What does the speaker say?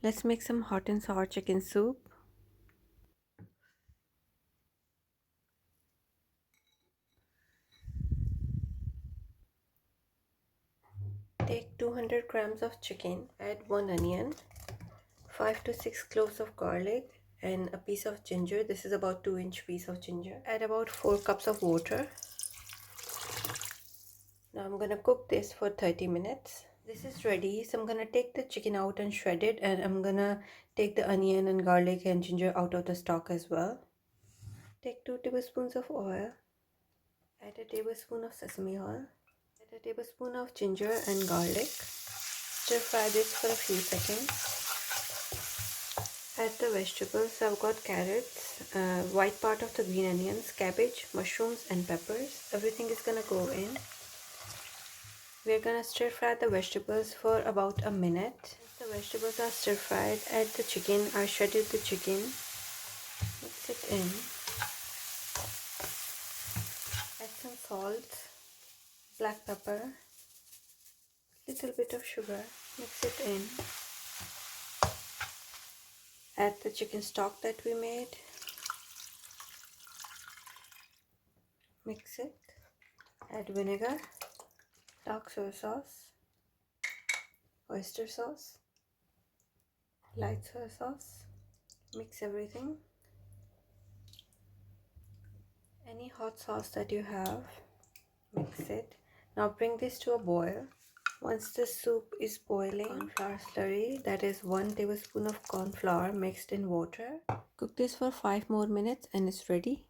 Let's make some hot and sour chicken soup. Take 200 grams of chicken, add 1 onion, 5 to 6 cloves of garlic, and a piece of ginger. This is about 2-inch piece of ginger. Add about 4 cups of water. Now I'm gonna cook this for 30 minutes. This is ready, so I'm gonna take the chicken out and shred it, and I'm gonna take the onion and garlic and ginger out of the stock as well. Take 2 tablespoons of oil. Add a tablespoon of sesame oil. Add a tablespoon of ginger and garlic. Stir fry this for a few seconds. Add the vegetables. So I've got carrots, white part of the green onions, cabbage, mushrooms and peppers. Everything is gonna go in. We're gonna stir fry the vegetables for about a minute. Once the vegetables are stir fried, add the chicken. I shredded the chicken. Mix it in. Add some salt, black pepper, little bit of sugar. Mix it in. Add the chicken stock that we made. Mix it. Add vinegar, dark soy sauce, oyster sauce, light soy sauce. Mix everything. Any hot sauce that you have, mix it. Now bring this to a boil. Once the soup is boiling, corn flour slurry, that is 1 tablespoon of corn flour mixed in water. Cook this for 5 more minutes and it's ready.